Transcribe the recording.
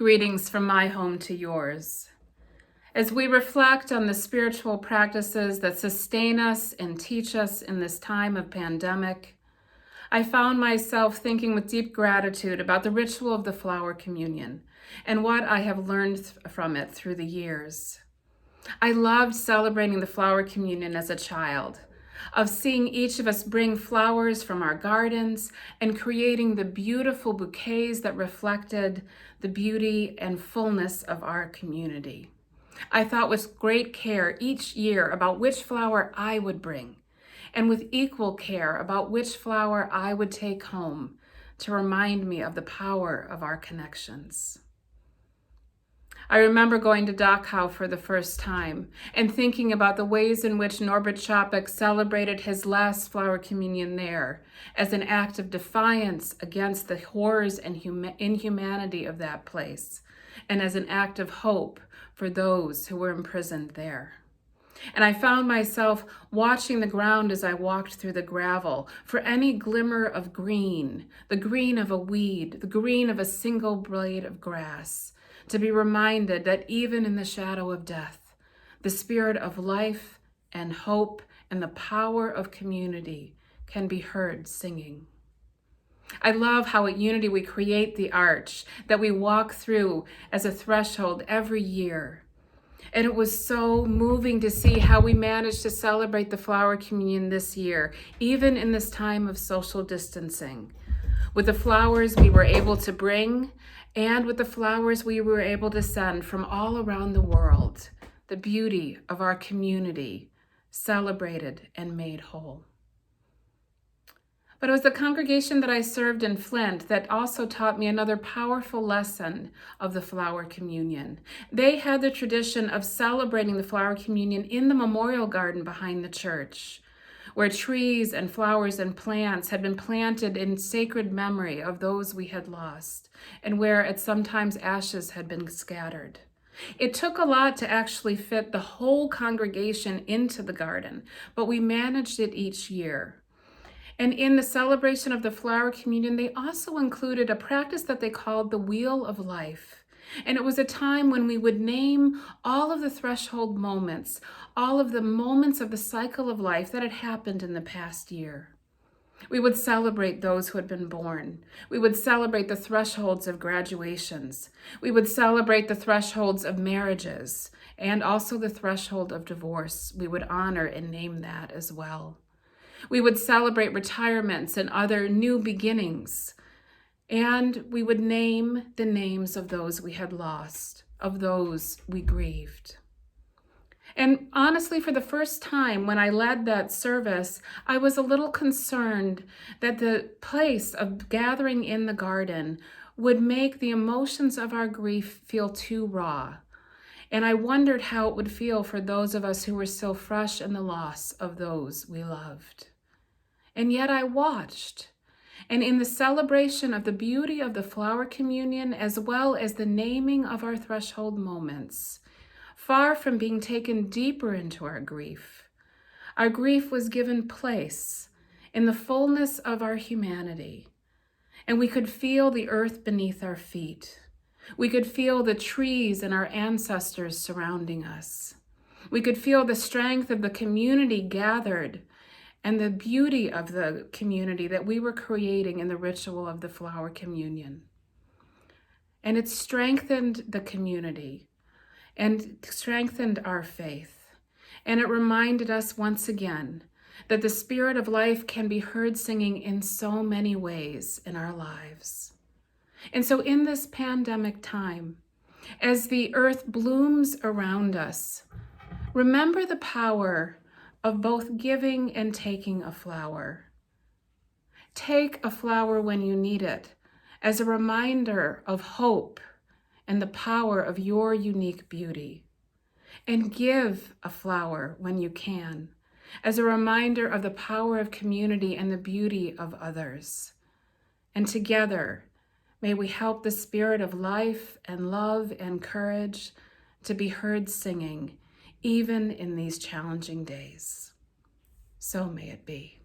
Greetings from my home to yours. As we reflect on the spiritual practices that sustain us and teach us in this time of pandemic, I found myself thinking with deep gratitude about the ritual of the flower communion and what I have learned from it through the years. I loved celebrating the flower communion as a child, of seeing each of us bring flowers from our gardens and creating the beautiful bouquets that reflected the beauty and fullness of our community. I thought with great care each year about which flower I would bring, and with equal care about which flower I would take home to remind me of the power of our connections. I remember going to Dachau for the first time and thinking about the ways in which Norbert Chapek celebrated his last flower communion there as an act of defiance against the horrors and inhumanity of that place, and as an act of hope for those who were imprisoned there. And I found myself watching the ground as I walked through the gravel for any glimmer of green, the green of a weed, the green of a single blade of grass, to be reminded that even in the shadow of death, the spirit of life and hope and the power of community can be heard singing. I love how at Unity we create the arch that we walk through as a threshold every year. And it was so moving to see how we managed to celebrate the flower communion this year, even in this time of social distancing, with the flowers we were able to bring and with the flowers we were able to send from all around the world, the beauty of our community celebrated and made whole. But it was the congregation that I served in Flint that also taught me another powerful lesson of the flower communion. They had the tradition of celebrating the flower communion in the memorial garden behind the church, where trees and flowers and plants had been planted in sacred memory of those we had lost, and where at sometimes ashes had been scattered. It took a lot to actually fit the whole congregation into the garden, but we managed it each year. And in the celebration of the flower communion, they also included a practice that they called the Wheel of Life. And it was a time when we would name all of the threshold moments, all of the moments of the cycle of life that had happened in the past year. We would celebrate those who had been born. We would celebrate the thresholds of graduations. We would celebrate the thresholds of marriages and also the threshold of divorce. We would honor and name that as well. We would celebrate retirements and other new beginnings. And we would name the names of those we had lost, of those we grieved. And honestly, for the first time when I led that service, I was a little concerned that the place of gathering in the garden would make the emotions of our grief feel too raw. And I wondered how it would feel for those of us who were still fresh in the loss of those we loved. And yet I watched. And in the celebration of the beauty of the flower communion, as well as the naming of our threshold moments, far from being taken deeper into our grief was given place in the fullness of our humanity. And we could feel the earth beneath our feet. We could feel the trees and our ancestors surrounding us. We could feel the strength of the community gathered and the beauty of the community that we were creating in the ritual of the flower communion. And it strengthened the community and strengthened our faith. And it reminded us once again that the spirit of life can be heard singing in so many ways in our lives. And so in this pandemic time, as the earth blooms around us, remember the power of both giving and taking a flower. Take a flower when you need it as a reminder of hope and the power of your unique beauty. And give a flower when you can as a reminder of the power of community and the beauty of others. And together, may we help the spirit of life and love and courage to be heard singing even in these challenging days. So may it be.